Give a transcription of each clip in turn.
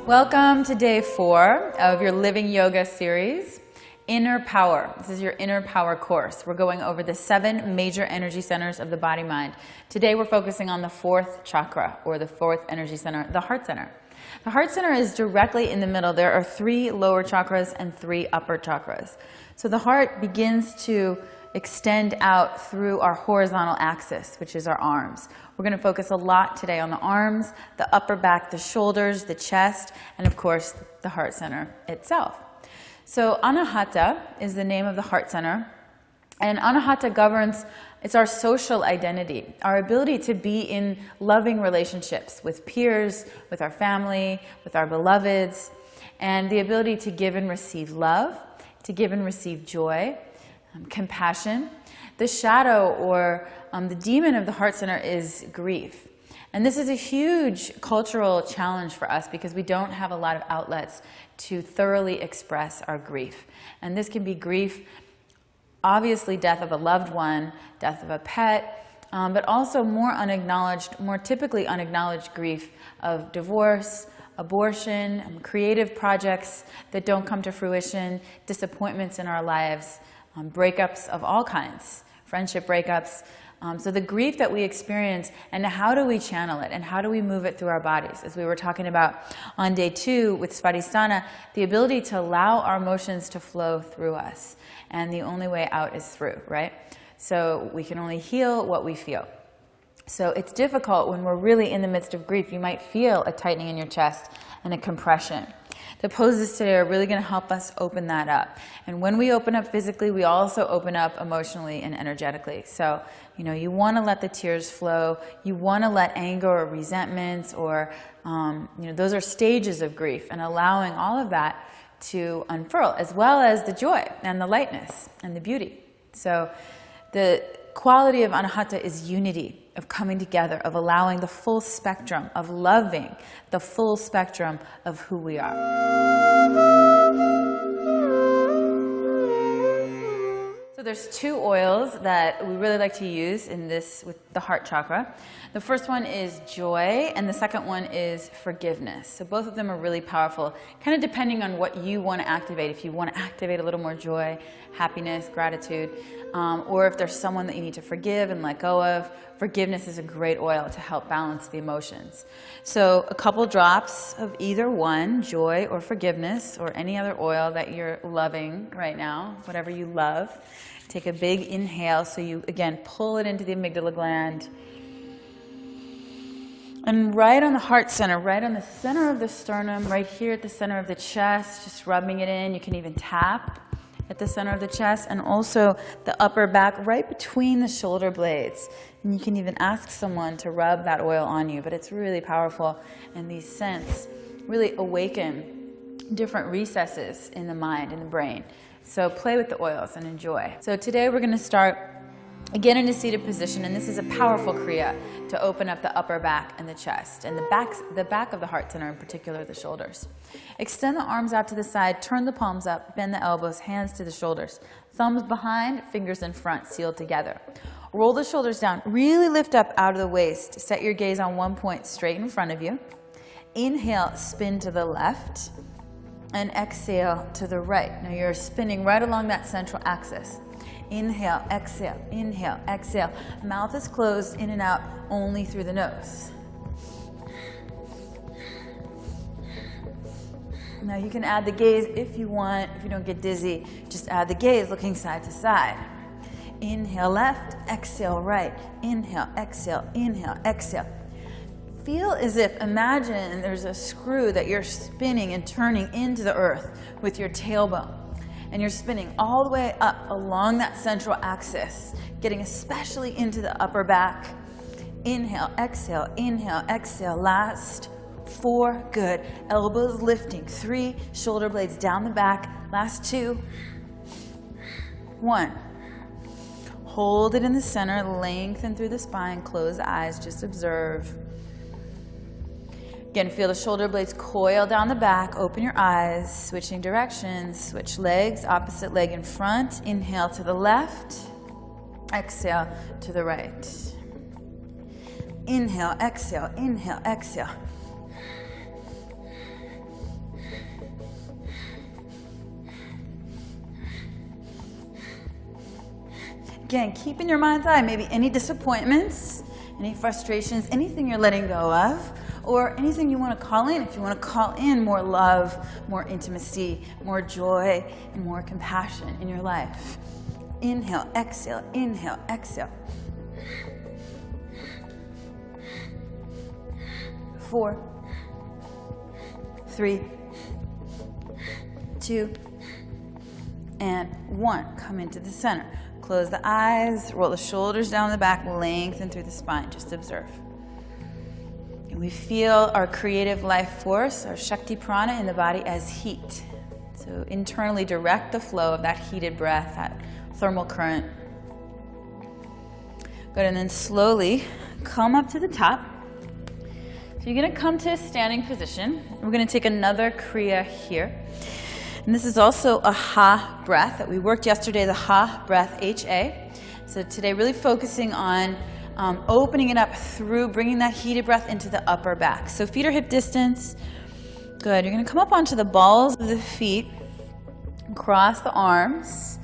Welcome to day 4 of your Living Yoga series, Inner Power. This is your Inner Power course. We're going over the 7 major energy centers of the body-mind. Today we're focusing on the 4th chakra, or the 4th energy center, the heart center. The heart center is directly in the middle. There are 3 lower chakras and 3 upper chakras. So the heart begins to extend out through our horizontal axis, which is our arms. We're going to focus a lot today on the arms, the upper back, the shoulders, the chest, and of course the heart center itself. So Anahata is the name of the heart center, and Anahata governs, it's our social identity, our ability to be in loving relationships with peers, with our family, with our beloveds, and the ability to give and receive love, to give and receive joy, compassion. The shadow or the demon of the heart center is grief. And this is a huge cultural challenge for us because we don't have a lot of outlets to thoroughly express our grief. And this can be grief, obviously death of a loved one, death of a pet, but also more unacknowledged, more typically unacknowledged grief of divorce, abortion, creative projects that don't come to fruition, disappointments in our lives, breakups of all kinds, friendship breakups. So the grief that we experience, and how do we channel it, and how do we move it through our bodies? As we were talking about on day 2 with Svadhisthana, the ability to allow our emotions to flow through us. And the only way out is through, right? So we can only heal what we feel. So it's difficult when we're really in the midst of grief. You might feel a tightening in your chest and a compression. The poses today are really going to help us open that up. And when we open up physically, we also open up emotionally and energetically. So, you want to let the tears flow. You want to let anger or resentments or, those are stages of grief, and allowing all of that to unfurl, as well as the joy and the lightness and the beauty. So the quality of Anahata is unity, of coming together, of allowing the full spectrum, of loving the full spectrum of who we are. So there's 2 oils that we really like to use in this with the heart chakra. The first one is joy, and the second one is forgiveness. So both of them are really powerful, kind of depending on what you want to activate. If you want to activate a little more joy, happiness, gratitude, or if there's someone that you need to forgive and let go of, forgiveness is a great oil to help balance the emotions. So a couple drops of either one, joy or forgiveness, or any other oil that you're loving right now, whatever you love. Take a big inhale, so you, again, pull it into the amygdala gland. And right on the heart center, right on the center of the sternum, right here at the center of the chest, just rubbing it in. You can even tap at the center of the chest, and also the upper back, right between the shoulder blades. And you can even ask someone to rub that oil on you, but it's really powerful. And these scents really awaken different recesses in the mind and the brain. So play with the oils and enjoy. So today we're going to start again in a seated position, and this is a powerful kriya to open up the upper back and the chest, and the back of the heart center, in particular the shoulders. Extend the arms out to the side, turn the palms up, bend the elbows, hands to the shoulders. Thumbs behind, fingers in front, sealed together. Roll the shoulders down, really lift up out of the waist. Set your gaze on one point straight in front of you. Inhale, spin to the left, and exhale to the right. Now you're spinning right along that central axis. Inhale, exhale, inhale, exhale. Mouth is closed, in and out, only through the nose. Now you can add the gaze if you want. If you don't get dizzy, just add the gaze looking side to side. Inhale left, exhale right. Inhale, exhale, inhale, exhale. Feel as if, imagine there's a screw that you're spinning and turning into the earth with your tailbone. And you're spinning all the way up along that central axis, getting especially into the upper back. Inhale, exhale, last 4, good. Elbows lifting, 3, shoulder blades down the back, last 2, 1. Hold it in the center, lengthen through the spine, close the eyes, just observe. Again, feel the shoulder blades coil down the back, open your eyes, switching directions, switch legs, opposite leg in front. Inhale to the left, exhale to the right. Inhale, exhale, inhale, exhale. Again, keep in your mind's eye maybe any disappointments, any frustrations, anything you're letting go of, or anything you want to call in. If you want to call in more love, more intimacy, more joy, and more compassion in your life. Inhale, exhale, inhale, exhale. 4, 3, 2, and 1. Come into the center. Close the eyes, roll the shoulders down the back, lengthen through the spine. Just observe. And we feel our creative life force, our Shakti Prana in the body as heat. So internally direct the flow of that heated breath, that thermal current. Good, and then slowly come up to the top. So you're going to come to a standing position. We're going to take another Kriya here. And this is also a Ha breath that we worked yesterday, the Ha breath, H-A. So today really focusing on opening it up through bringing that heated breath into the upper back. So feet are hip distance. Good. You're going to come up onto the balls of the feet, cross the arms,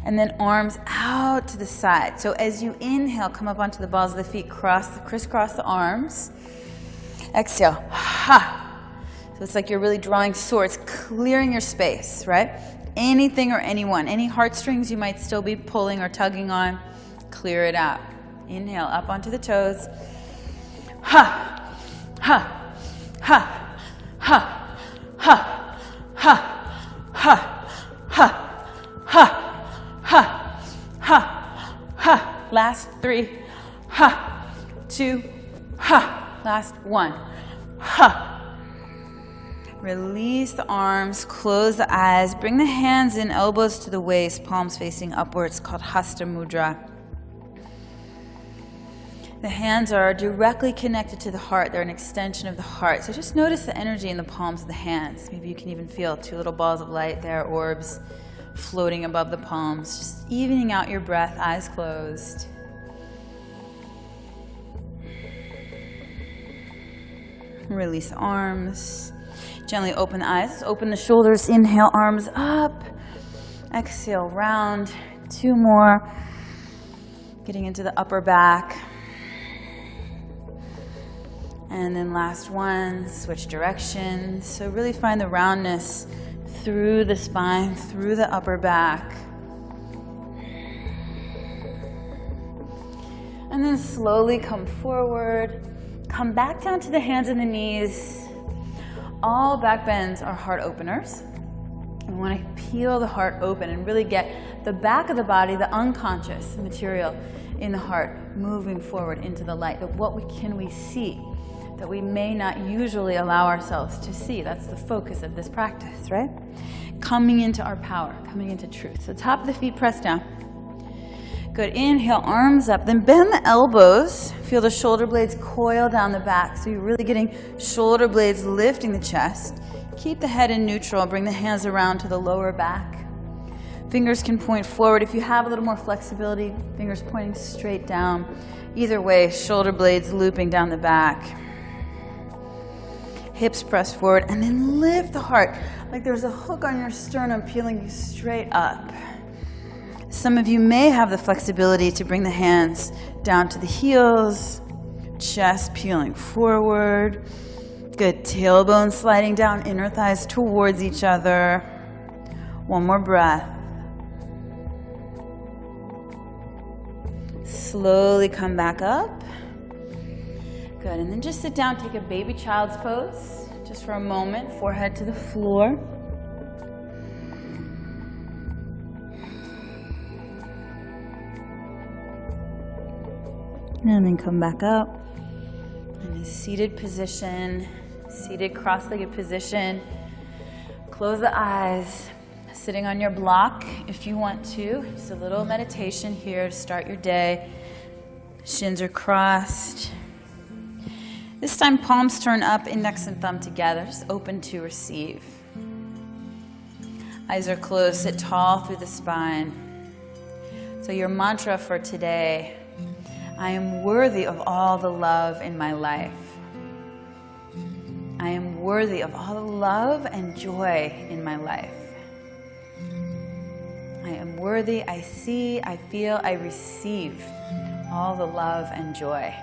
and then arms out to the side. So as you inhale, come up onto the balls of the feet, crisscross the arms. Exhale. Ha. So it's like you're really drawing swords, clearing your space, right? Anything or anyone, any heartstrings you might still be pulling or tugging on, clear it out. Inhale, up onto the toes. Ha, ha, ha, ha, ha, ha, ha, ha, ha, ha, ha, ha. Last 3. Ha, 2, ha. Last 1. Ha. Release the arms, close the eyes, bring the hands in, elbows to the waist, palms facing upwards, called Hasta Mudra. The hands are directly connected to the heart. They're an extension of the heart. So just notice the energy in the palms of the hands. Maybe you can even feel 2 little balls of light there, orbs floating above the palms. Just evening out your breath, eyes closed. Release the arms. Gently open the eyes, open the shoulders, inhale, arms up. Exhale, round. 2 more. Getting into the upper back. And then last one, switch directions. So really find the roundness through the spine, through the upper back. And then slowly come forward. Come back down to the hands and the knees. All back bends are heart openers. We want to peel the heart open and really get the back of the body, the unconscious material in the heart, moving forward into the light. That what can we see that we may not usually allow ourselves to see? That's the focus of this practice, right? Coming into our power, coming into truth. So top of the feet, press down. Good. Inhale, arms up. Then bend the elbows. Feel the shoulder blades coil down the back. So you're really getting shoulder blades lifting the chest. Keep the head in neutral. Bring the hands around to the lower back. Fingers can point forward. If you have a little more flexibility, fingers pointing straight down. Either way, shoulder blades looping down the back. Hips press forward. And then lift the heart like there's a hook on your sternum peeling you straight up. Some of you may have the flexibility to bring the hands down to the heels, chest peeling forward. Good. Tailbone sliding down, inner thighs towards each other. One more breath. Slowly come back up. Good. And then just sit down, take a baby child's pose. Just for a moment, forehead to the floor. And then come back up in a seated position, seated cross-legged position. Close the eyes, sitting on your block if you want to. Just a little meditation here to start your day. Shins are crossed. This time palms turn up, index and thumb together, just open to receive. Eyes are closed, sit tall through the spine. So your mantra for today: I am worthy of all the love in my life. I am worthy of all the love and joy in my life. I am worthy, I see, I feel, I receive all the love and joy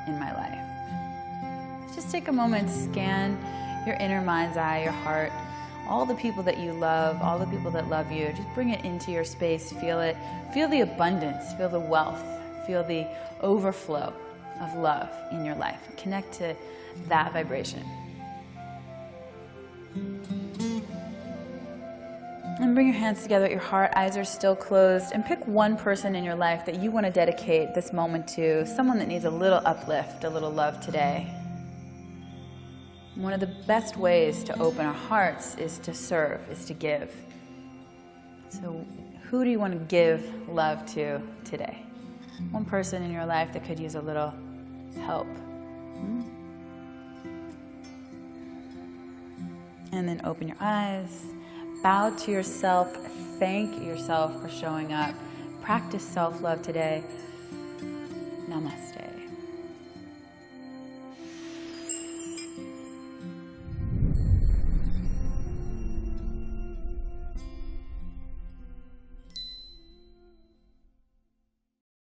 in my life. Just take a moment, scan your inner mind's eye, your heart, all the people that you love, all the people that love you. Just bring it into your space, feel it. Feel the abundance, feel the wealth, feel the overflow of love in your life. Connect to that vibration. And bring your hands together at your heart, eyes are still closed, and pick one person in your life that you want to dedicate this moment to, someone that needs a little uplift, a little love today. One of the best ways to open our hearts is to serve, is to give. So who do you want to give love to today? One person in your life that could use a little help. And then open your eyes, bow to yourself, thank yourself for showing up. Practice self-love today. Namaste.